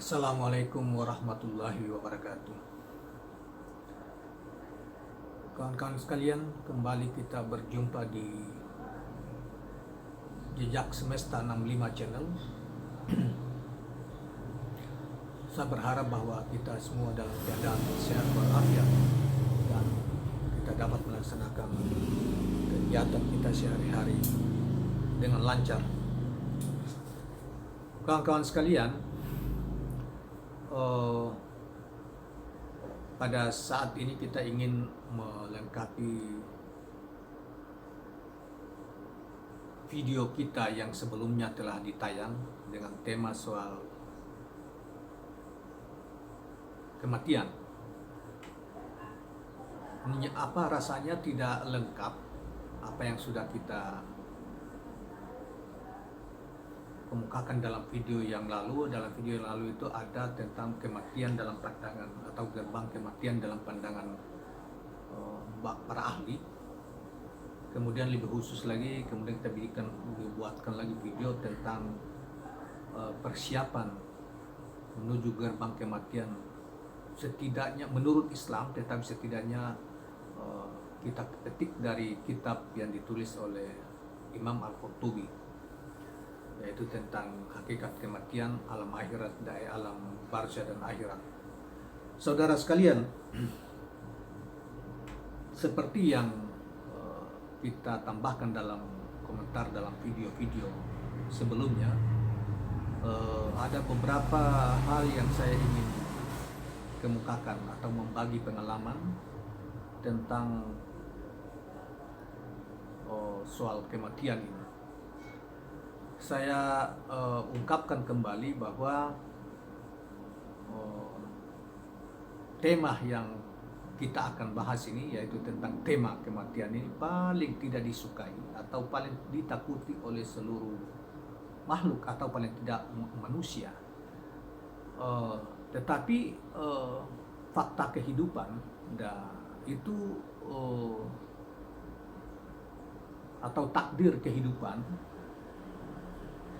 Assalamualaikum warahmatullahi wabarakatuh. Kawan-kawan sekalian, kembali kita berjumpa di Jejak Semesta 65 Channel. Saya berharap bahwa kita semua dalam keadaan sehat walafiat dan kita dapat melaksanakan kegiatan kita sehari-hari dengan lancar. Kawan-kawan sekalian, pada saat ini kita ingin melengkapi video kita yang sebelumnya telah ditayang dengan tema soal kematian. Apa rasanya tidak lengkap apa yang sudah kita kemukakan dalam video yang lalu. Dalam video yang lalu itu ada tentang kematian dalam pandangan atau gerbang kematian dalam pandangan para ahli. Kemudian lebih khusus lagi, kemudian kita buatkan lagi video tentang persiapan menuju gerbang kematian, setidaknya menurut Islam, tetapi setidaknya kita ketik dari kitab yang ditulis oleh Imam Al-Qurtubi, yaitu tentang hakikat kematian, alam akhirat, alam barzah dan akhirat. Saudara sekalian, seperti yang kita tambahkan dalam komentar dalam video-video sebelumnya, ada beberapa hal yang saya ingin kemukakan atau membagi pengalaman tentang soal kematian ini. Saya ungkapkan kembali bahwa tema yang kita akan bahas ini, yaitu tentang tema kematian ini, paling tidak disukai atau paling ditakuti oleh seluruh makhluk atau paling tidak manusia. Tetapi fakta kehidupan itu atau takdir kehidupan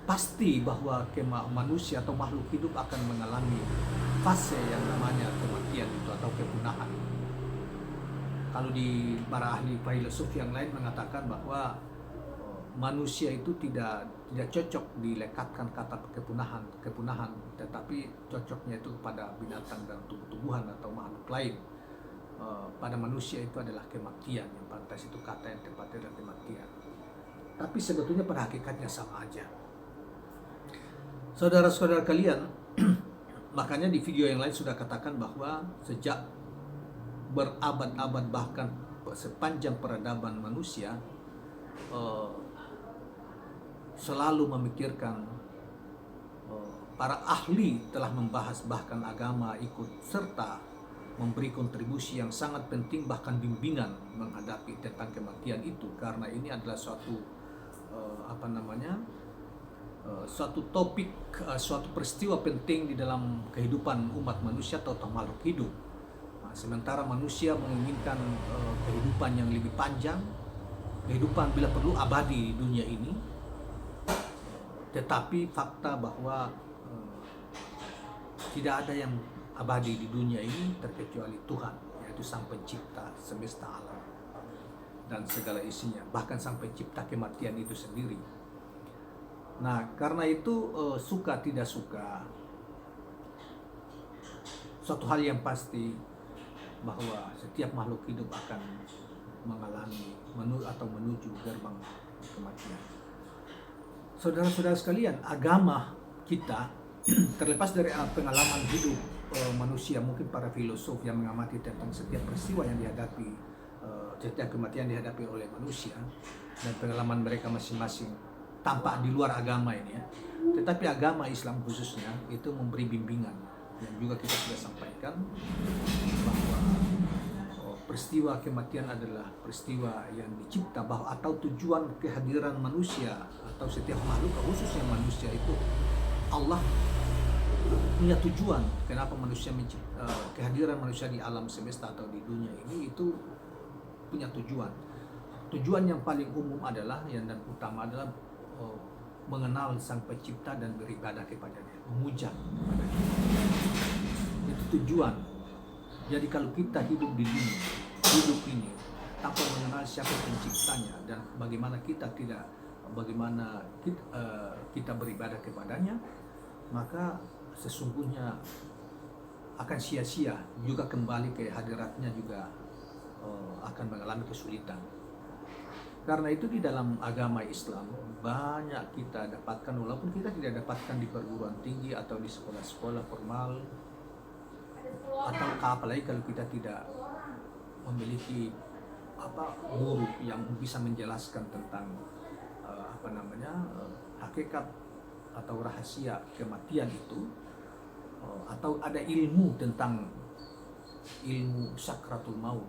pasti bahwa manusia atau makhluk hidup akan mengalami fase yang namanya kematian itu atau kepunahan. Kalau di para ahli filosofi yang lain mengatakan bahwa manusia itu tidak cocok dilekatkan kata kepunahan, tetapi cocoknya itu pada binatang dan tumbuh-tumbuhan atau makhluk lain. Pada manusia itu adalah kematian, yang pantas itu kata yang tepatnya adalah kematian. Tapi sebetulnya pada hakikatnya sama aja. Saudara-saudara kalian, makanya di video yang lain sudah katakan bahwa sejak berabad-abad bahkan sepanjang peradaban manusia selalu memikirkan, para ahli telah membahas, bahkan agama ikut serta memberi kontribusi yang sangat penting, bahkan bimbingan menghadapi tentang kematian itu, karena ini adalah suatu suatu topik, suatu peristiwa penting di dalam kehidupan umat manusia atau makhluk hidup. Sementara manusia menginginkan kehidupan yang lebih panjang, kehidupan bila perlu abadi di dunia ini, tetapi fakta bahwa tidak ada yang abadi di dunia ini terkecuali Tuhan, yaitu Sang Pencipta semesta alam dan segala isinya, bahkan Sang Pencipta kematian itu sendiri. Nah, karena itu suka tidak suka, suatu hal yang pasti bahwa setiap makhluk hidup akan mengalami atau menuju gerbang kematian. Saudara-saudara sekalian, agama kita terlepas dari pengalaman hidup manusia, mungkin para filosof yang mengamati tentang setiap peristiwa yang dihadapi, setiap kematian dihadapi oleh manusia dan pengalaman mereka masing-masing tampak di luar agama ini ya. Tetapi agama Islam khususnya itu memberi bimbingan yang juga kita sudah sampaikan bahwa peristiwa kematian adalah peristiwa yang dicipta, bahwa atau tujuan kehadiran manusia atau setiap makhluk, khususnya manusia, itu Allah punya tujuan kenapa manusia kehadiran manusia di alam semesta atau di dunia ini itu punya tujuan. Tujuan yang paling umum adalah dan utama adalah mengenal Sang Pencipta dan beribadah kepadanya, memuja kepadanya. Itu tujuan. Jadi kalau kita hidup ini tanpa mengenal siapa penciptanya dan bagaimana kita kita beribadah kepadanya, maka sesungguhnya akan sia-sia, juga kembali ke hadiratnya juga akan mengalami kesulitan. Karena itu di dalam agama Islam banyak kita dapatkan, walaupun kita tidak dapatkan di perguruan tinggi atau di sekolah-sekolah formal, atau apalagi kalau kita tidak memiliki guru yang bisa menjelaskan tentang hakikat atau rahasia kematian itu, atau ada ilmu tentang ilmu sakratul maut,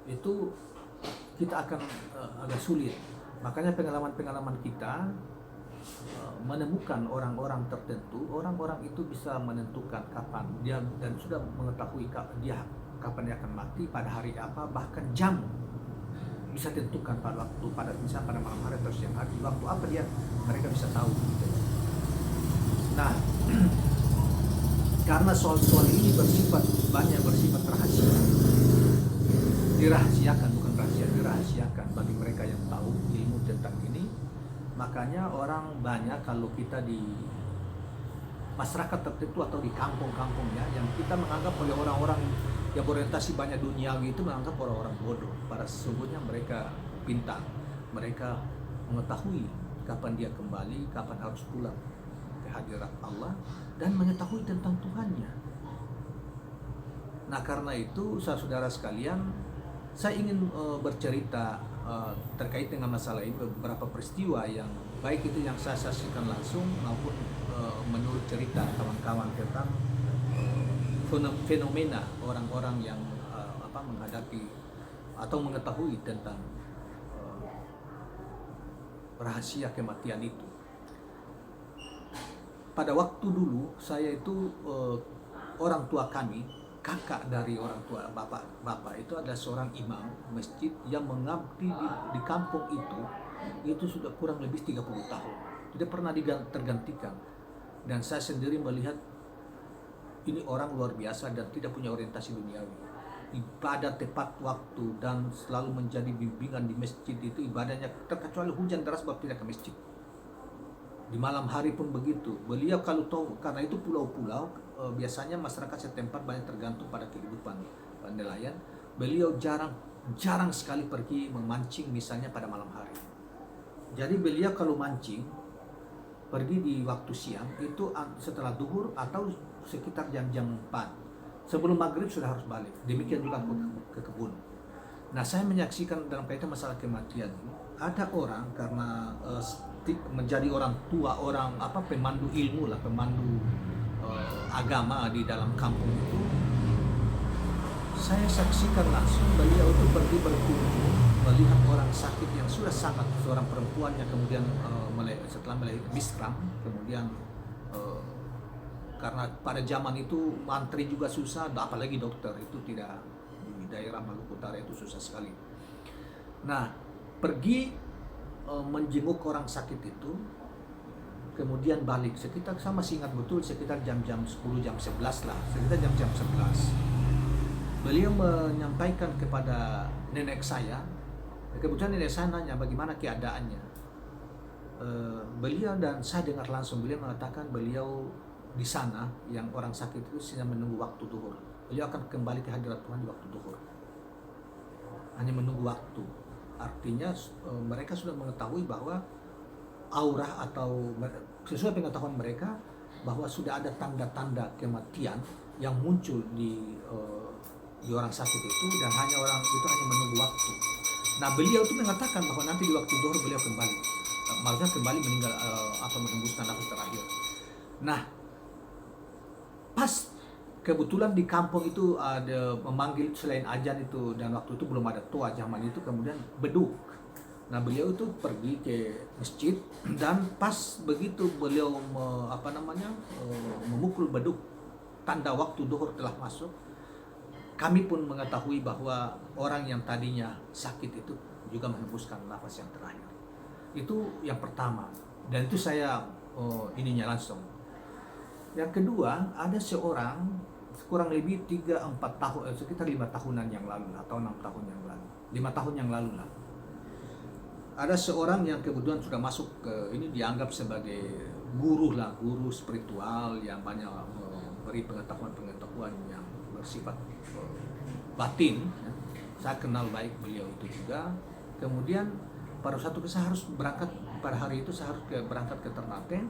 itu kita akan agak sulit. Makanya pengalaman kita menemukan orang-orang tertentu, orang-orang itu bisa menentukan kapan dia, dan sudah mengetahui dia kapan dia akan mati, pada hari apa, bahkan jam bisa tentukan pada misalnya pada malam hari atau siang hari, waktu apa mereka bisa tahu gitu. Nah, karena soal-soal ini bersifat rahasia, dirahasiakan, bukan rahasia, dirahasiakan bagi mereka yang tahu ilmu tentang ini. Makanya orang banyak, kalau kita di masyarakat tertentu atau di kampung-kampungnya, yang kita menganggap oleh orang-orang yang berorientasi banyak duniawi itu menganggap orang-orang bodoh, pada sesungguhnya mereka pintar, mereka mengetahui kapan dia kembali, kapan harus pulang ke hadirat Allah, dan mengetahui tentang Tuhannya. Nah, karena itu saudara sekalian, saya ingin bercerita terkait dengan masalah ini, beberapa peristiwa yang baik itu yang saya saksikan langsung maupun menurut cerita kawan-kawan tentang fenomena orang-orang yang menghadapi atau mengetahui tentang rahasia kematian itu. Pada waktu dulu saya itu orang tua kami, kakak dari orang tua bapak itu adalah seorang imam masjid yang mengabdi di kampung itu sudah kurang lebih 30 tahun, tidak pernah tergantikan. Dan saya sendiri melihat ini orang luar biasa dan tidak punya orientasi duniawi, ibadah tepat waktu dan selalu menjadi bimbingan di masjid. Itu ibadahnya terkecuali hujan deras sebab tidak ke masjid. Di malam hari pun begitu. Beliau kalau tahu, karena itu pulau-pulau, biasanya masyarakat setempat banyak tergantung pada kehidupan nelayan. Beliau jarang sekali pergi memancing misalnya pada malam hari. Jadi beliau kalau mancing pergi di waktu siang itu setelah duhur atau sekitar jam-jam 4. Sebelum maghrib sudah harus balik. Demikian juga ke kebun. Nah, saya menyaksikan dalam kaitan masalah kematian ini, ada orang karena menjadi orang tua, pemandu ilmu lah, pemandu agama di dalam kampung itu, saya saksikan langsung beliau itu pergi berkunjung melihat orang sakit yang sudah sangat, seorang perempuannya kemudian setelah melahirkan biskram, kemudian karena pada zaman itu mantri juga susah, apalagi dokter itu tidak, di daerah Maluku Utara itu susah sekali. Nah, pergi menjenguk orang sakit itu, kemudian balik sekitar, saya masih ingat betul, sekitar jam-jam 10, jam 11 lah, sekitar jam-jam 11. Beliau menyampaikan kepada nenek saya, kebetulan nenek saya nanya bagaimana keadaannya. Beliau, dan saya dengar langsung, beliau mengatakan beliau di sana yang orang sakit itu sedang menunggu waktu duhur. Beliau akan kembali ke hadirat Tuhan di waktu duhur. Hanya menunggu waktu. Artinya mereka sudah mengetahui bahwa aura atau sesuai pengetahuan mereka bahwa sudah ada tanda-tanda kematian yang muncul di orang sakit itu, dan orang itu hanya menunggu waktu. Nah, beliau itu mengatakan bahwa nanti di waktu duhur beliau kembali, maksudnya kembali meninggal, menghembuskan nafas terakhir. Nah, pas kebetulan di kampung itu ada memanggil selain ajan itu, dan waktu itu belum ada toa zaman itu, kemudian beduk. Nah, beliau itu pergi ke masjid, dan pas begitu beliau memukul beduk, tanda waktu duhur telah masuk. Kami pun mengetahui bahwa orang yang tadinya sakit itu juga menghembuskan nafas yang terakhir. Itu yang pertama, dan itu saya ininya langsung. Yang kedua, ada seorang kurang lebih 3-4 tahun, sekitar 5 tahunan yang lalu atau 6 tahun yang lalu, 5 tahun yang lalu lah. Ada seorang yang kebetulan sudah masuk ke ini, dianggap sebagai guru lah, guru spiritual yang banyak memberi pengetahuan-pengetahuan yang bersifat batin. Saya kenal baik beliau itu juga. Kemudian pada suatu ketika saya harus berangkat, pada hari itu saya harus berangkat ke Ternate,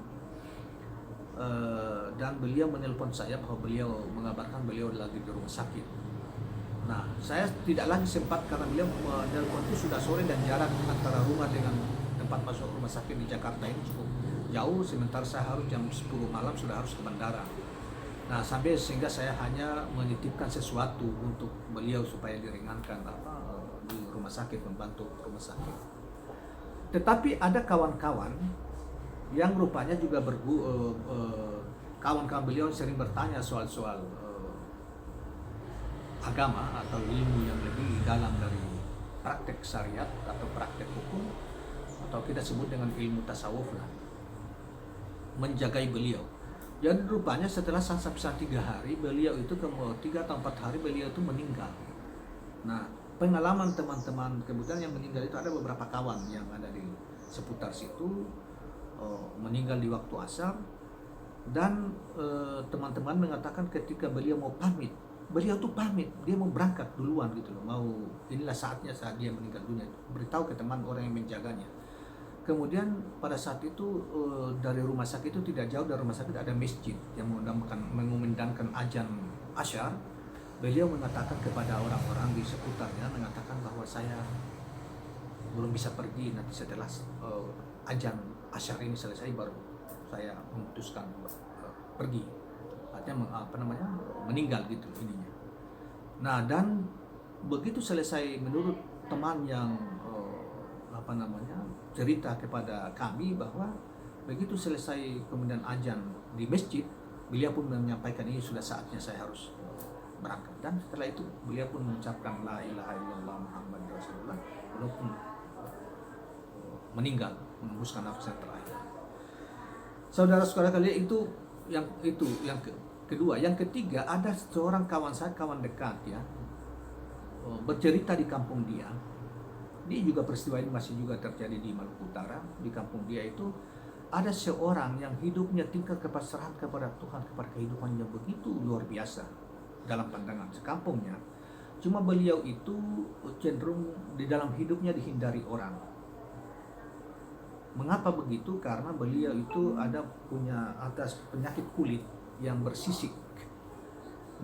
dan beliau menelpon saya bahwa beliau mengabarkan beliau lagi di rumah sakit. Nah, saya tidak lagi sempat karena beliau menelpon itu sudah sore dan jarak antara rumah dengan tempat masuk rumah sakit di Jakarta ini cukup jauh, sementara saya harus jam 10 malam sudah harus ke bandara. Nah, sehingga saya hanya menitipkan sesuatu untuk beliau supaya diringankan di rumah sakit, membantu rumah sakit. Tetapi ada kawan-kawan yang rupanya juga kawan-kawan beliau sering bertanya soal-soal agama atau ilmu yang lebih dalam dari praktek syariat atau praktek hukum, atau kita sebut dengan ilmu tasawuf lah, menjagai beliau. Dan rupanya setelah sampai 3 hari beliau itu 3 atau 4 hari beliau itu meninggal. Nah, pengalaman teman-teman kebetulan yang meninggal itu ada beberapa kawan yang ada di seputar situ meninggal di waktu asar, dan teman-teman mengatakan ketika beliau mau pamit, beliau tuh pamit, dia mau berangkat duluan gitu loh, mau inilah saatnya saat dia meninggal dunia, beritahu ke teman orang yang menjaganya. Kemudian pada saat itu dari rumah sakit itu tidak jauh dari rumah sakit ada masjid yang mengumandangkan azan asyar. Beliau mengatakan kepada orang-orang di seputarnya, mengatakan bahwa saya belum bisa pergi, nanti setelah azan asyar ini selesai baru saya memutuskan pergi, artinya meninggal gitu ininya. Nah, dan begitu selesai, menurut teman yang cerita kepada kami bahwa begitu selesai kemudian azan di masjid, beliau pun menyampaikan ini sudah saatnya saya harus berangkat, dan setelah itu beliau pun mengucapkan la ilaha illallah Muhammad Rasulullah, walaupun meninggal, menghembuskan nafas yang terakhir. Saudara-saudara kalian, itu yang kedua. Yang ketiga, ada seorang kawan saya, kawan dekat ya, bercerita di kampung dia. Dia juga peristiwa ini masih juga terjadi di Maluku Utara. Di kampung dia itu ada seorang yang hidupnya tingkat kepasrahan kepada Tuhan, kepada kehidupan yang begitu luar biasa dalam pandangan sekampungnya. Cuma beliau itu cenderung di dalam hidupnya dihindari orang. Mengapa begitu? Karena beliau itu punya penyakit kulit yang bersisik.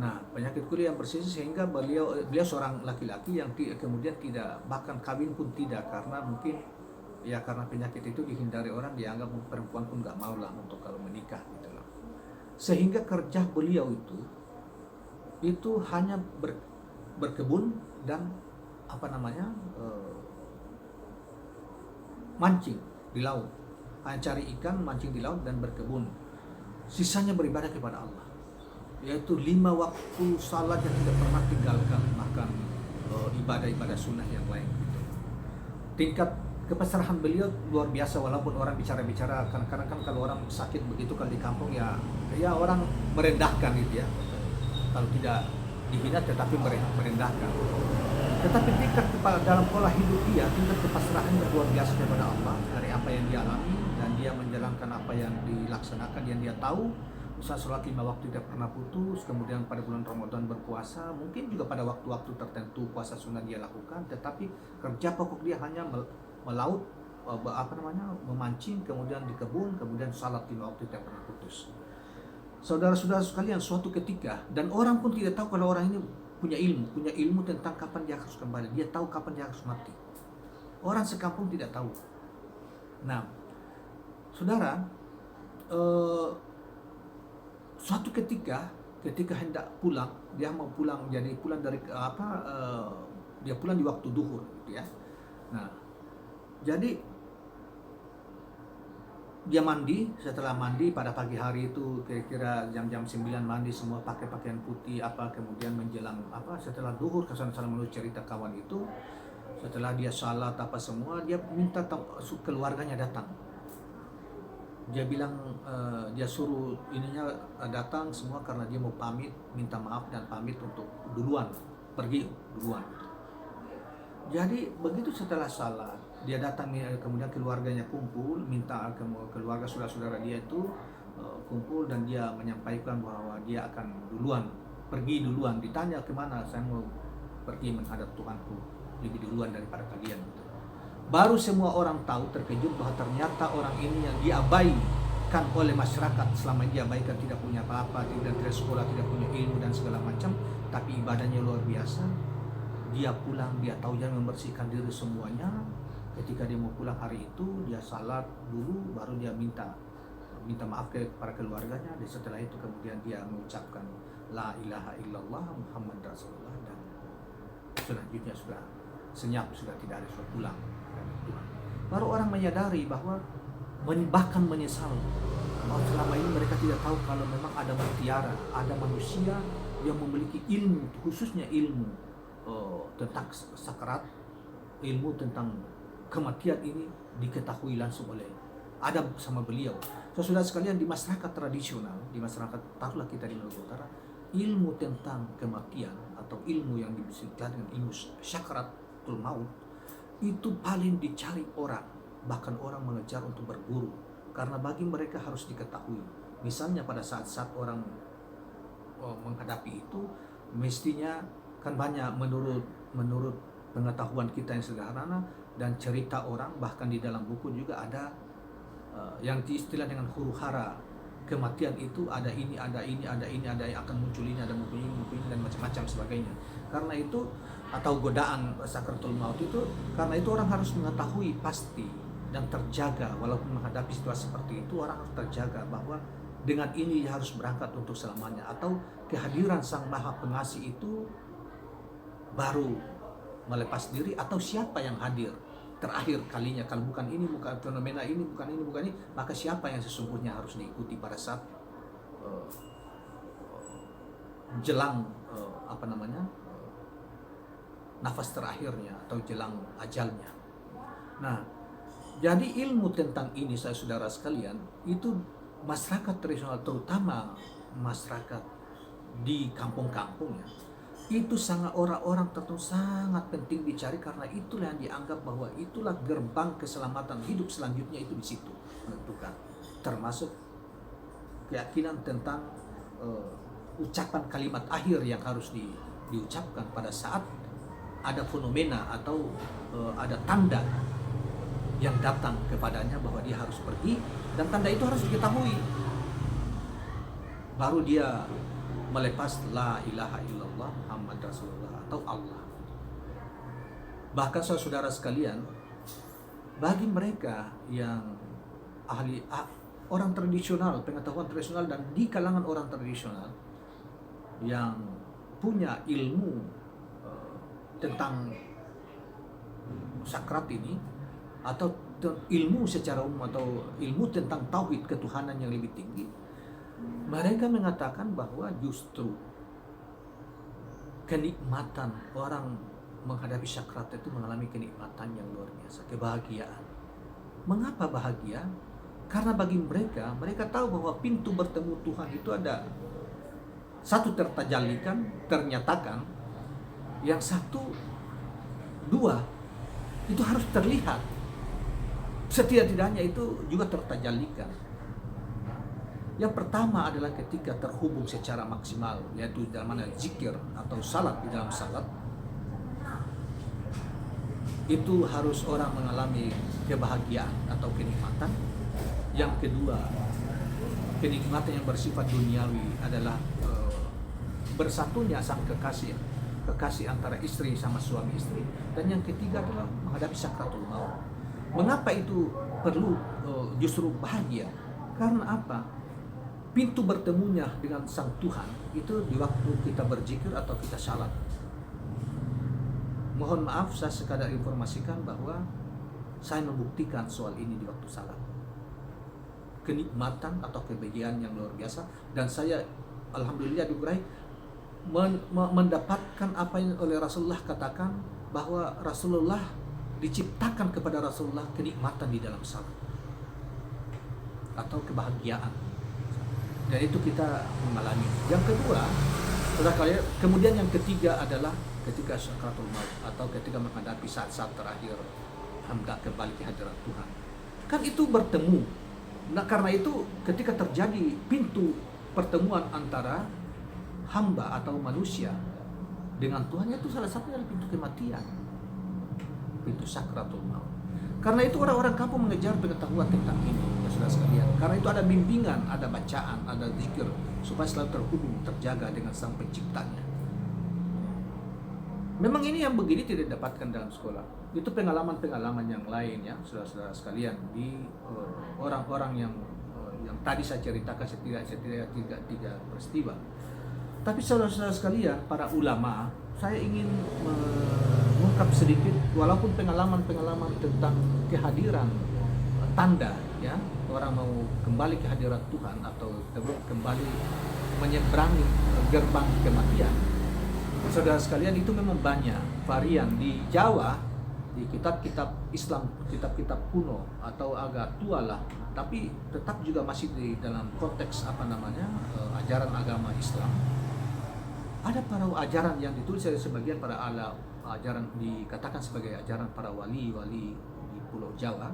Nah, penyakit kulit yang bersisik sehingga beliau seorang laki-laki yang kemudian tidak, bahkan kawin pun tidak, karena mungkin ya karena penyakit itu dihindari orang, dianggap perempuan pun nggak mau lah untuk kalau menikah gitu loh. Sehingga kerja beliau itu hanya berkebun dan mancing di laut, hanya cari ikan, mancing di laut dan berkebun. Sisanya beribadah kepada Allah, yaitu 5 waktu salat yang tidak pernah tinggalkan, bahkan ibadah-ibadah sunnah yang lain gitu. Tingkat kepasrahan beliau luar biasa, walaupun orang bicara-bicara, kadang-kadang kan kalau orang sakit begitu kalau di kampung ya orang merendahkan gitu ya, kalau tidak dihina tetapi merendahkan. Tetapi tingkat dalam pola hidup dia, tingkat kepasrahannya luar biasa kepada Allah dari apa yang dia alami, dan dia menjalankan apa yang dilaksanakan, yang dia tahu. Misalnya sholat 5 waktu tidak pernah putus, kemudian pada bulan Ramadan berpuasa, mungkin juga pada waktu-waktu tertentu puasa sunnah dia lakukan, tetapi kerja pokok dia hanya melaut, memancing, kemudian di kebun, kemudian sholat 5 waktu tidak pernah putus. Saudara-saudara sekalian, suatu ketika, dan orang pun tidak tahu kalau orang ini punya ilmu tentang kapan dia harus kembali. Dia tahu kapan dia harus mati. Orang sekampung tidak tahu. Nah, saudara, suatu ketika hendak pulang, dia mau pulang, jadi pulang dari dia pulang di waktu duhur, gitu ya. Nah, jadi dia mandi. Setelah mandi pada pagi hari itu kira-kira jam 9 mandi semua, pakai pakaian putih kemudian menjelang setelah duhur, kesana menurut cerita kawan itu Setelah dia salat apa semua, dia minta keluarganya datang. Dia bilang dia suruh ininya datang semua karena dia mau pamit, minta maaf dan pamit untuk duluan, pergi duluan. Jadi begitu setelah salat, dia datang, kemudian keluarganya kumpul, minta keluarga saudara-saudara dia itu kumpul, dan dia menyampaikan bahwa dia akan duluan, pergi duluan. Ditanya kemana, saya mau pergi menghadap Tuhanku lebih duluan daripada kalian. Baru semua orang tahu, terkejut bahwa ternyata orang ini yang diabaikan oleh masyarakat selama ini, diabaikan, tidak punya apa-apa, tidak sekolah, tidak punya ilmu dan segala macam, tapi ibadahnya luar biasa. Dia pulang, dia tahu dia membersihkan diri semuanya. Ketika dia mau pulang hari itu, dia salat dulu, baru dia minta maaf kepada keluarganya. Dan setelah itu kemudian dia mengucapkan la ilaha illallah Muhammad Rasulullah, dan selanjutnya sudah senyap, sudah tidak ada, sudah pulang. Baru orang menyadari bahwa bahkan menyesal bahwa selama ini mereka tidak tahu kalau memang ada mutiara, ada manusia yang memiliki ilmu, khususnya ilmu tentang sakarat, ilmu tentang kematian ini diketahui langsung oleh Adam sama beliau. Saudara sekalian, di masyarakat tradisional, di masyarakat taruhlah kita di Maluku Utara, ilmu tentang kematian atau ilmu yang disebut dengan ilmu syakaratul maut itu paling dicari orang, bahkan orang mengejar untuk berburu, karena bagi mereka harus diketahui. Misalnya pada saat-saat orang menghadapi itu, mestinya kan banyak menurut pengetahuan kita yang sederhana dan cerita orang, bahkan di dalam buku juga ada yang diistilah dengan huru hara kematian itu, ada ini, ada ini, ada ini, ada yang akan muncul ini, ada muncul ini dan macam-macam sebagainya. Karena itu, atau godaan sakaratul maut itu, karena itu orang harus mengetahui pasti dan terjaga. Walaupun menghadapi situasi seperti itu, orang harus terjaga bahwa dengan ini harus berangkat untuk selamanya, atau kehadiran Sang Maha Pengasih itu baru melepas diri, atau siapa yang hadir terakhir kalinya. Kalau bukan ini, bukan fenomena ini, bukan ini, maka siapa yang sesungguhnya harus diikuti pada saat jelang nafas terakhirnya atau jelang ajalnya. Nah, jadi ilmu tentang ini, saudara sekalian, itu masyarakat tradisional, terutama masyarakat di kampung-kampung ya, itu sangat orang-orang tertentu sangat penting dicari, karena itulah yang dianggap bahwa itulah gerbang keselamatan hidup selanjutnya, itu di situ menentukan, termasuk keyakinan tentang ucapan kalimat akhir yang harus diucapkan pada saat ada fenomena atau ada tanda yang datang kepadanya bahwa dia harus pergi, dan tanda itu harus diketahui, baru dia melepas la ilaha illallah Muhammad Rasulullah atau Allah. Bahkan saudara sekalian, bagi mereka yang orang tradisional, pengetahuan tradisional, dan di kalangan orang tradisional yang punya ilmu tentang sakrat ini, atau ilmu secara umum, atau ilmu tentang tauhid ketuhanan yang lebih tinggi, mereka mengatakan bahwa justru kenikmatan orang menghadapi sakrat itu mengalami kenikmatan yang luar biasa, kebahagiaan. Mengapa bahagia? Karena bagi mereka tahu bahwa pintu bertemu Tuhan itu ada satu, tertajallikan, ternyatakan, yang satu, dua, itu harus terlihat. Setidak-tidaknya itu juga tertajallikan. Yang pertama adalah ketika terhubung secara maksimal, yaitu dalam mana zikir atau salat. Di dalam salat itu harus orang mengalami kebahagiaan atau kenikmatan. Yang kedua, kenikmatan yang bersifat duniawi adalah bersatunya sang kekasih antara istri sama suami istri. Dan yang ketiga adalah menghadapi sakratul maut. Mengapa itu perlu justru bahagia? Karena apa? Pintu bertemunya dengan sang Tuhan itu di waktu kita berzikir atau kita salat. Mohon maaf, saya sekadar informasikan bahwa saya membuktikan soal ini di waktu salat. Kenikmatan atau kebahagiaan yang luar biasa, dan saya alhamdulillah diberi mendapatkan apa yang oleh Rasulullah katakan, bahwa Rasulullah diciptakan kepada Rasulullah kenikmatan di dalam salat atau kebahagiaan, dan itu kita mengalami. Yang kedua, saudara kalian, kemudian yang ketiga adalah ketika syakaratul maut atau ketika menghadapi saat-saat terakhir hendak kembali ke hadirat Tuhan. Kan itu bertemu. Nah, karena itu ketika terjadi pintu pertemuan antara hamba atau manusia dengan Tuhan, itu salah satunya pintu kematian, pintu sakratul maut. Karena itu orang-orang kampung mengejar pengetahuan tentang ini, ya saudara sekalian. Karena itu ada bimbingan, ada bacaan, ada zikir supaya selalu terhubung, terjaga dengan Sang Penciptanya. Memang ini yang begini tidak didapatkan dalam sekolah. Itu pengalaman-pengalaman yang lain, ya saudara-saudara sekalian, di orang-orang yang tadi saya ceritakan setidaknya tiga peristiwa. Tapi saudara-saudara sekalian, para ulama, saya ingin mengungkap sedikit, walaupun pengalaman-pengalaman tentang kehadiran tanda, ya, orang mau kembali ke hadirat Tuhan atau kembali menyeberangi gerbang kematian. Saudara sekalian, itu memang banyak varian di Jawa, di kitab-kitab Islam, kitab-kitab kuno atau agak tua lah, tapi tetap juga masih di dalam konteks ajaran agama Islam. Ada para ajaran yang ditulis oleh sebagian para ajaran dikatakan sebagai ajaran para wali-wali di Pulau Jawa.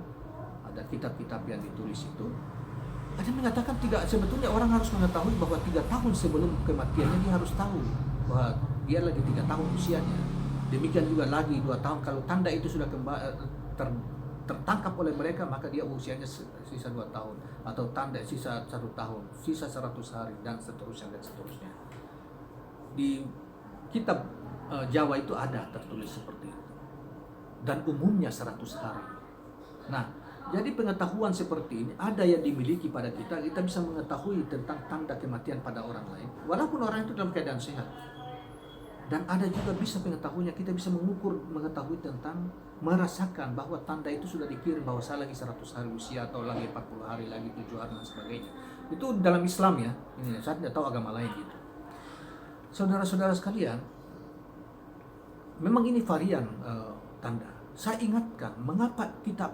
Ada kitab-kitab yang ditulis itu. Ada yang mengatakan sebetulnya orang harus mengetahui bahwa 3 tahun sebelum kematiannya dia harus tahu bahwa dia lagi 3 tahun usianya. Demikian juga lagi 2 tahun, kalau tanda itu sudah tertangkap oleh mereka, maka dia usianya sisa 2 tahun, atau tanda sisa 1 tahun, sisa 100 hari, dan seterusnya dan seterusnya. Di kitab Jawa itu ada tertulis seperti itu, dan umumnya 100 hari. Nah, jadi pengetahuan seperti ini ada yang dimiliki pada kita bisa mengetahui tentang tanda kematian pada orang lain, walaupun orang itu dalam keadaan sehat. Dan ada juga bisa pengetahuannya, kita bisa mengetahui tentang, merasakan bahwa tanda itu sudah dikirim, bahwa saya lagi 100 hari usia, atau lagi 40 hari, lagi 7 hari, dan sebagainya. Itu dalam Islam, ya. Ini saya tidak tahu agama lain gitu. Saudara-saudara sekalian, memang ini varian tanda. Saya ingatkan, mengapa kita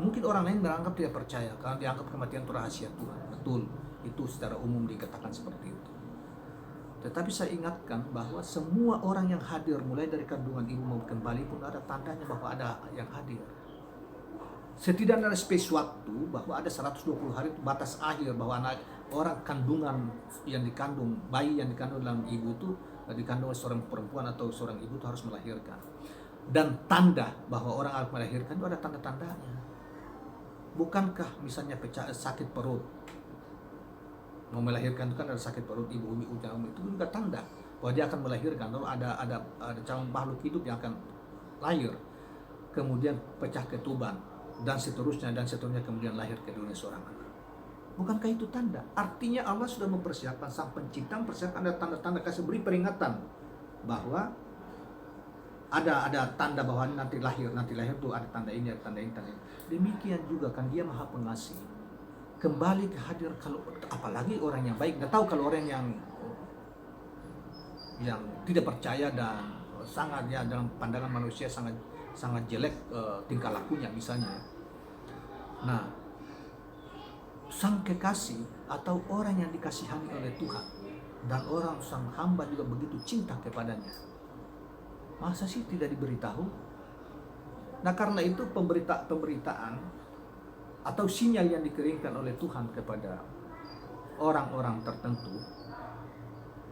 mungkin orang lain menganggap tidak percaya karena dianggap kematian itu rahasia Tuhan. Betul, itu secara umum dikatakan seperti itu. Tetapi saya ingatkan bahwa semua orang yang hadir, mulai dari kandungan ibu mau kembali pun ada tandanya bahwa ada yang hadir. Setidaknya ada space waktu bahwa ada 120 hari itu batas akhir, bahwa orang kandungan yang dikandung, bayi yang dikandung dalam ibu itu, dikandung oleh seorang perempuan atau seorang ibu itu harus melahirkan. Dan tanda bahwa orang harus melahirkan itu ada tanda-tandanya. Bukankah misalnya sakit perut, mau melahirkan itu kan ada sakit perut, ibu itu juga tanda bahwa dia akan melahirkan. Lalu ada calon makhluk hidup yang akan lahir, kemudian pecah ketuban, dan seterusnya kemudian lahir ke dunia seorang anak. Bukankah itu tanda? Artinya Allah sudah mempersiapkan, Sang Pencipta mempersiapkan, ada tanda-tanda, kasih beri peringatan bahwa ada tanda bahwa nanti lahir itu ada tanda ini, ada tanda ini, tanda ini. Demikian juga kan Dia Maha Pengasih, kembali ke hadir, kalau apalagi orang yang baik. Nggak tahu kalau orang yang tidak percaya dan sangat, ya, dalam pandangan manusia sangat jelek tingkah lakunya misalnya. Nah, Sang Kekasih atau orang yang dikasihani oleh Tuhan dan orang sang hamba juga begitu cinta kepadanya, masa sih tidak diberitahu? Nah, karena itu pemberitaan atau sinyal yang dikirimkan oleh Tuhan kepada orang-orang tertentu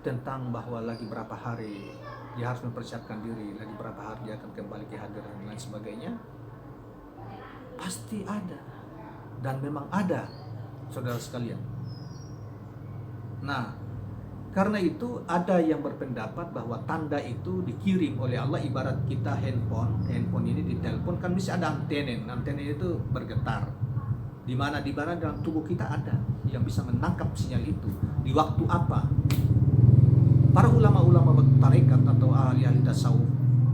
tentang bahwa lagi berapa hari dia harus mempersiapkan diri, lagi berapa hari dia akan kembali ke hadirat dan lain sebagainya, pasti ada, dan memang ada, saudara sekalian. Nah, karena itu ada yang berpendapat bahwa tanda itu dikirim oleh Allah, ibarat kita handphone ini ditelepon kan mesti ada antena itu bergetar. Di mana dalam tubuh kita ada yang bisa menangkap sinyal itu di waktu apa. Para ulama-ulama tarekat atau ahli-ahli tasawuf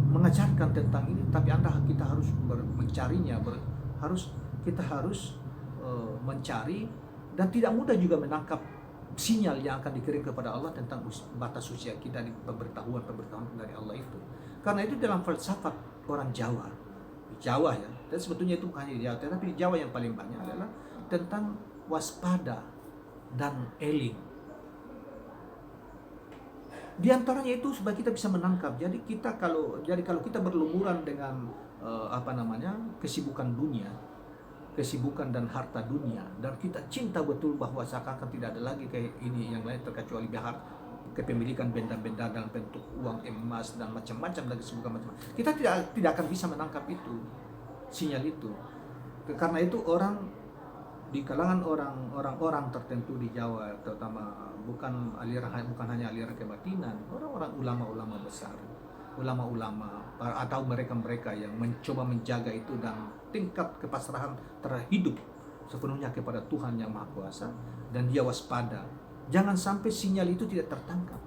mengajarkan tentang ini, tapi kita harus mencarinya, kita harus mencari, dan tidak mudah juga menangkap sinyal yang akan dikirim kepada Allah tentang batas usia kita di pemberitahuan dari Allah itu. Karena itu dalam falsafat orang Jawa, di Jawa ya, dan sebetulnya itu bukan hanya di Jawa, tetapi di Jawa yang paling banyak adalah tentang waspada dan eling. Di antaranya itu supaya kita bisa menangkap. Jadi kalau kita berlumuran dengan kesibukan dunia, kesibukan dan harta dunia, dan kita cinta betul bahwa seakan-akan tidak ada lagi kayak ini yang lain terkecuali kepemilikan benda-benda dalam bentuk uang, emas dan macam-macam lagi, kesibukan macam-macam. Kita tidak akan bisa menangkap itu, sinyal itu. Karena itu orang di kalangan orang-orang tertentu di Jawa, terutama bukan hanya aliran kebatinan, orang-orang ulama-ulama besar, ulama-ulama atau mereka-mereka yang mencoba menjaga itu dan tingkat kepasrahan terhidup sepenuhnya kepada Tuhan yang Maha Kuasa, dan dia waspada. Jangan sampai sinyal itu tidak tertangkap.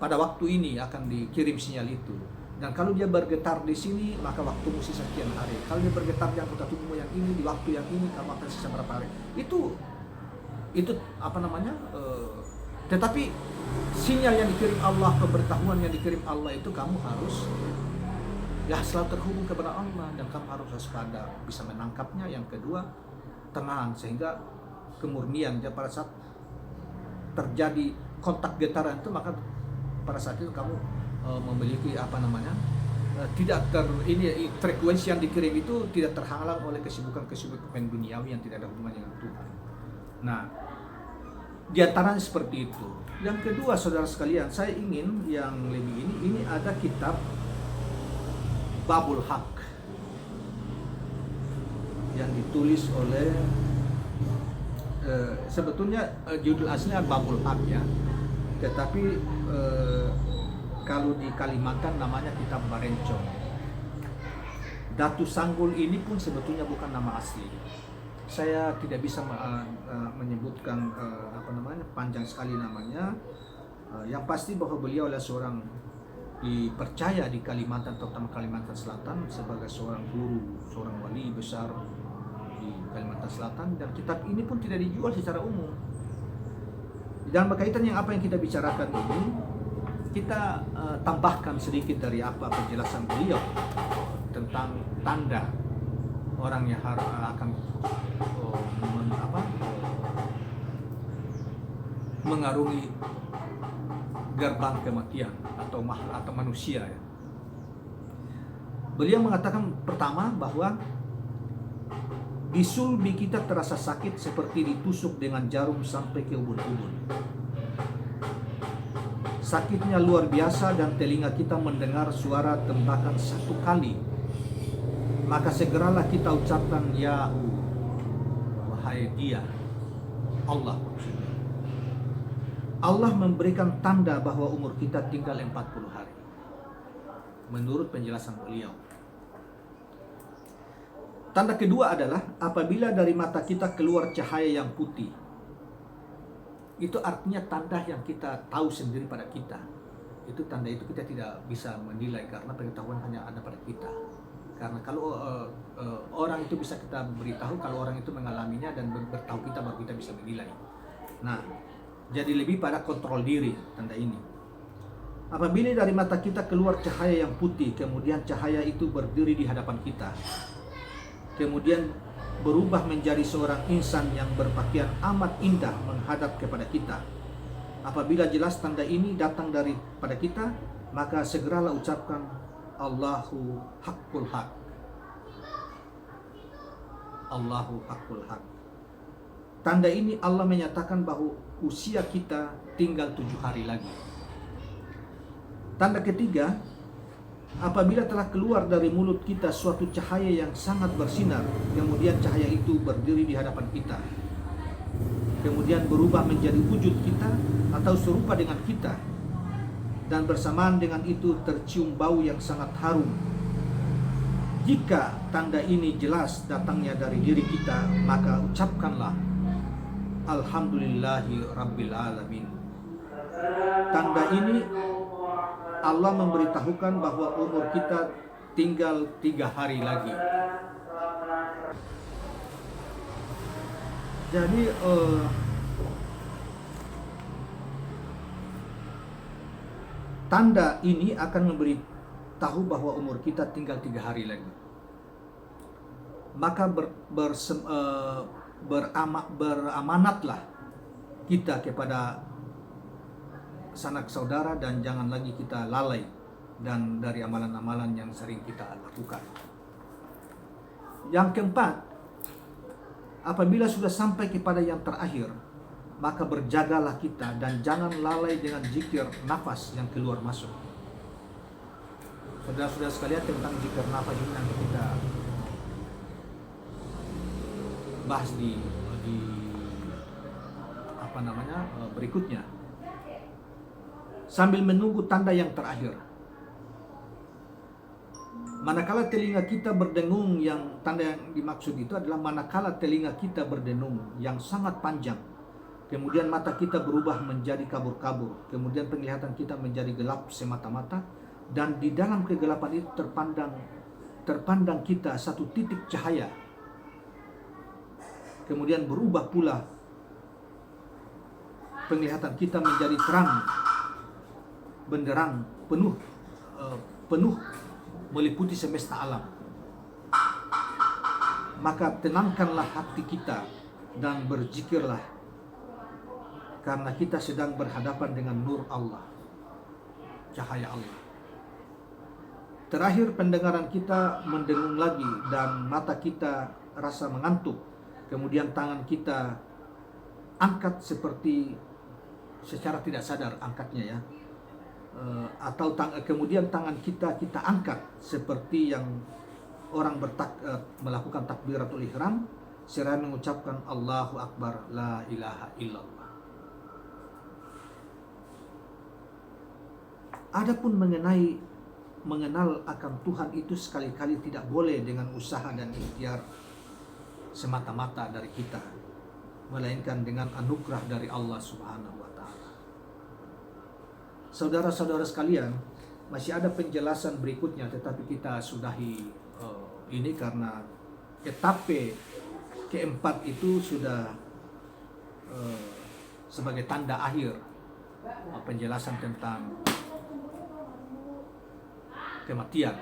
Pada waktu ini akan dikirim sinyal itu. Dan kalau dia bergetar di sini, maka waktumu sisa sekian hari. Kalau dia bergetar di anggota tubuhmu yang ini, di waktu yang ini, kamu akan sisa berapa hari. Itu tetapi sinyal yang dikirim Allah, pemberitahuan yang dikirim Allah itu kamu harus selalu terhubung kepada Allah, dan kamu harus waspada, bisa menangkapnya. Yang kedua, tenang, sehingga kemurnian. Dan pada saat terjadi kontak getaran itu, maka pada saat itu kamu memiliki frekuensi yang dikirim itu tidak terhalang oleh kesibukan duniawi yang tidak ada hubungannya dengan Tuhan. Nah, di antaranya seperti itu. Yang kedua, saudara sekalian, saya ingin yang lebih ini ada kitab Babul Haq yang ditulis oleh sebetulnya judul aslinya Babul Haq ya, tetapi kalau di Kalimantan namanya kitab Barencong. Datu Sanggul ini pun sebetulnya bukan nama asli. Saya tidak bisa menyebutkan panjang sekali namanya. Yang pasti bahwa beliau adalah seorang dipercaya di Kalimantan, terutama Kalimantan Selatan, sebagai seorang guru, seorang wali besar di Kalimantan Selatan, dan kitab ini pun tidak dijual secara umum. Dan berkaitan yang apa yang kita bicarakan ini, kita tambahkan sedikit dari apa penjelasan beliau tentang tanda orang yang akan mengarungi gerbang kematian atau manusia ya. Beliau mengatakan pertama bahwa di sulbi kita terasa sakit seperti ditusuk dengan jarum sampai ke ubun-ubun. Sakitnya luar biasa dan telinga kita mendengar suara tembakan satu kali. Maka segeralah kita ucapkan Yahu, wahai dia, Allah. Allah memberikan tanda bahwa umur kita tinggal 40 hari. Menurut penjelasan beliau. Tanda kedua adalah apabila dari mata kita keluar cahaya yang putih. Itu artinya tanda yang kita tahu sendiri pada kita. Itu tanda itu kita tidak bisa menilai karena pengetahuan hanya ada pada kita. Karena kalau orang itu bisa kita beritahu kalau orang itu mengalaminya dan beritahu kita, baru kita bisa menilai. Nah, jadi lebih pada kontrol diri tanda ini. Apabila dari mata kita keluar cahaya yang putih, kemudian cahaya itu berdiri di hadapan kita, kemudian berubah menjadi seorang insan yang berpakaian amat indah menghadap kepada kita. Apabila jelas tanda ini datang daripada kita, maka segeralah ucapkan Allahu Haqqul Haq. Allahu Haqqul Haq. Tanda ini Allah menyatakan bahwa usia kita tinggal 7 hari lagi. Tanda ketiga, apabila telah keluar dari mulut kita suatu cahaya yang sangat bersinar, kemudian cahaya itu berdiri di hadapan kita, kemudian berubah menjadi wujud kita atau serupa dengan kita, dan bersamaan dengan itu tercium bau yang sangat harum. Jika tanda ini jelas datangnya dari diri kita, maka ucapkanlah Alhamdulillahi Rabbil Alamin. Tanda ini Allah memberitahukan bahwa umur kita tinggal 3 hari lagi. Jadi tanda ini akan memberi tahu bahwa umur kita tinggal 3 hari lagi. Maka beramanatlah kita kepada sanak saudara dan jangan lagi kita lalai dan dari amalan-amalan yang sering kita lakukan. Yang keempat, apabila sudah sampai kepada yang terakhir, maka berjagalah kita dan jangan lalai dengan zikir nafas yang keluar masuk. Saudara-saudara sekalian, tentang zikir nafas ini nanti kita bahas di berikutnya. Sambil menunggu tanda yang terakhir. Manakala telinga kita berdengung, yang tanda yang dimaksud itu adalah manakala telinga kita berdengung yang sangat panjang, kemudian mata kita berubah menjadi kabur-kabur, kemudian penglihatan kita menjadi gelap semata-mata, dan di dalam kegelapan itu terpandang kita satu titik cahaya, kemudian berubah pula penglihatan kita menjadi terang benderang, penuh meliputi semesta alam. Maka tenangkanlah hati kita dan berzikirlah, karena kita sedang berhadapan dengan nur Allah, cahaya Allah. Terakhir, pendengaran kita mendengung lagi dan mata kita rasa mengantuk, kemudian tangan kita angkat seperti secara tidak sadar angkatnya ya, kemudian tangan kita angkat seperti yang orang melakukan takbiratul ihram seraya mengucapkan Allahu Akbar, la ilaha illallah. Adapun mengenal akan Tuhan itu sekali-kali tidak boleh dengan usaha dan ikhtiar semata-mata dari kita, melainkan dengan anugerah dari Allah Subhanahu wa Ta'ala. Saudara-saudara sekalian, masih ada penjelasan berikutnya, tetapi kita sudahi ini karena etape keempat itu sudah sebagai tanda akhir penjelasan tentang kematian.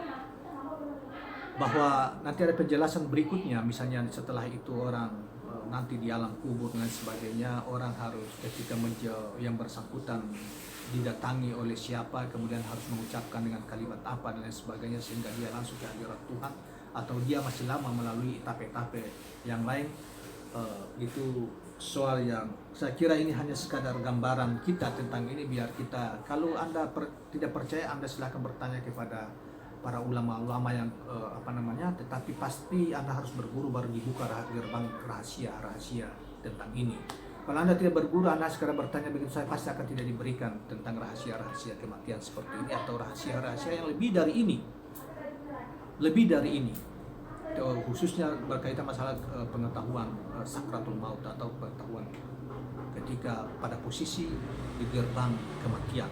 Bahwa nanti ada penjelasan berikutnya, misalnya setelah itu orang nanti di alam kubur dan sebagainya, orang harus ketika yang bersangkutan didatangi oleh siapa, kemudian harus mengucapkan dengan kalimat apa dan lain sebagainya, sehingga dia langsung ke hadirat Tuhan, atau dia masih lama melalui etape-etape yang lain. Itu soal yang saya kira ini hanya sekadar gambaran kita tentang ini, biar kita, kalau Anda tidak percaya, Anda silahkan bertanya kepada para ulama-ulama yang tetapi pasti Anda harus berguru baru dibuka gerbang rahasia tentang ini. Kalau Anda tidak berguru, Anda sekarang bertanya begitu saja, pasti akan tidak diberikan tentang rahasia-rahasia kematian seperti ini, atau rahasia-rahasia yang lebih dari ini, khususnya berkaitan masalah pengetahuan sakratul maut, atau pengetahuan ketika pada posisi di gerbang kematian,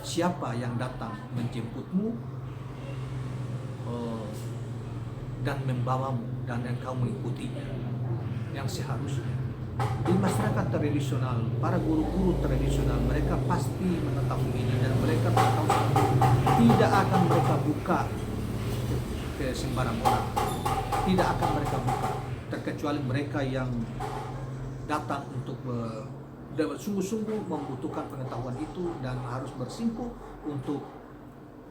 siapa yang datang menjemputmu dan membawamu, dan engkau mengikutinya, yang seharusnya. Di masyarakat tradisional, para guru-guru tradisional, mereka pasti mengetahui ini, dan mereka tahu tidak akan mereka buka ke sembarang orang, tidak akan mereka buka, terkecuali mereka yang datang untuk sungguh-sungguh membutuhkan pengetahuan itu dan harus bersimpuh untuk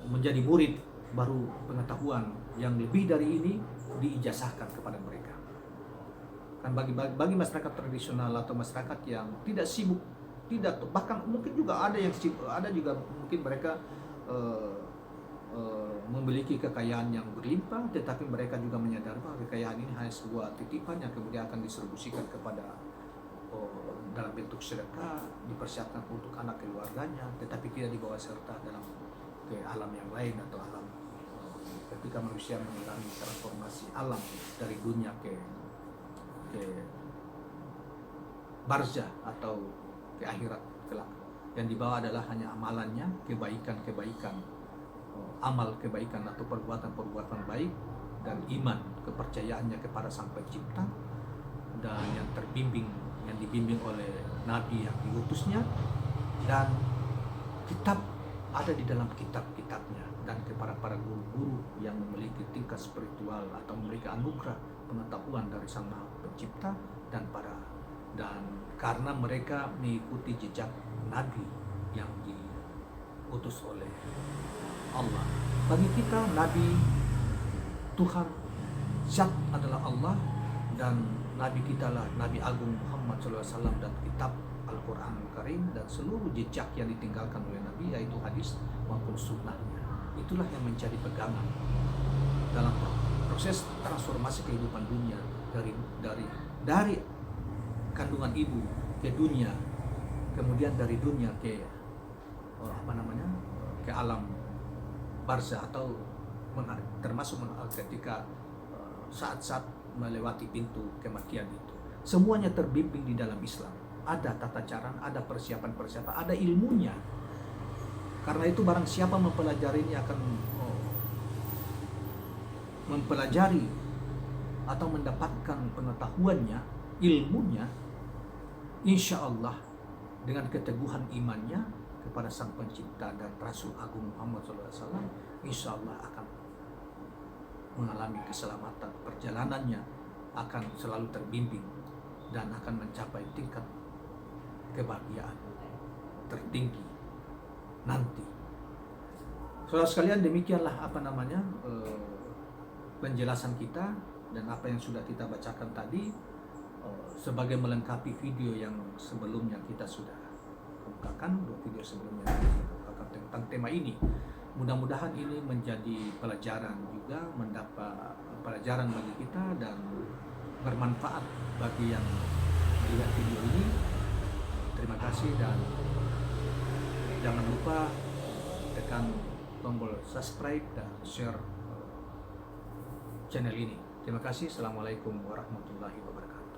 menjadi murid, baru pengetahuan yang lebih dari ini diijazahkan kepada mereka. Kan bagi masyarakat tradisional atau masyarakat yang tidak sibuk, bahkan mungkin juga ada yang sibuk, ada juga mungkin mereka memiliki kekayaan yang berlimpah, tetapi mereka juga menyadari bahwa kekayaan ini hanya sebuah titipan yang kemudian akan distribusikan kepada dalam bentuk sedekah, dipersiapkan untuk anak keluarganya, tetapi tidak dibawa serta dalam ke alam yang lain, atau alam ketika manusia mengalami transformasi alam dari dunia ke barzah atau ke akhirat kelak. Yang dibawa adalah hanya amalannya, kebaikan-kebaikan, amal kebaikan atau perbuatan-perbuatan baik, dan iman, kepercayaannya kepada Sang Pencipta, dan yang dibimbing oleh Nabi yang diutusnya, dan kitab ada di dalam kitab-kitabnya, dan kepada para guru-guru yang memiliki tingkat spiritual atau memiliki anugerah pengetahuan dari Sang Maha Pencipta, dan karena mereka mengikuti jejak Nabi yang diutus oleh Allah. Bagi kita, Nabi, Tuhan, Zat adalah Allah, dan Nabi kita lah Nabi Agung Muhammad SAW, dan kitab Al-Quran Karim dan seluruh jejak yang ditinggalkan oleh Nabi, yaitu hadis maupun sunnahnya. Itulah yang menjadi pegangan dalam proses transformasi kehidupan dunia dari kandungan ibu ke dunia, kemudian dari dunia ke ke alam barzah, atau termasuk ketika saat-saat melewati pintu kematian itu. Semuanya terbimbing di dalam Islam. Ada tata cara, ada persiapan-persiapan, ada ilmunya. Karena itu barang siapa mempelajarinya akan mempelajari atau mendapatkan pengetahuannya, ilmunya, insya Allah dengan keteguhan imannya kepada Sang Pencipta dan Rasul Agung Muhammad SAW, insya Allah akan mengalami keselamatan. Perjalanannya akan selalu terbimbing dan akan mencapai tingkat kebahagiaan tertinggi nanti. Saudara sekalian, demikianlah penjelasan kita dan apa yang sudah kita bacakan tadi, sebagai melengkapi video yang sebelumnya kita sudah kemukakan, video sebelumnya kita sudah kemukakan tentang tema ini. Mudah-mudahan ini menjadi pelajaran juga, mendapat pelajaran bagi kita dan bermanfaat bagi yang melihat video ini. Terima kasih, dan jangan lupa tekan tombol subscribe dan share channel ini. Terima kasih. Assalamualaikum warahmatullahi wabarakatuh.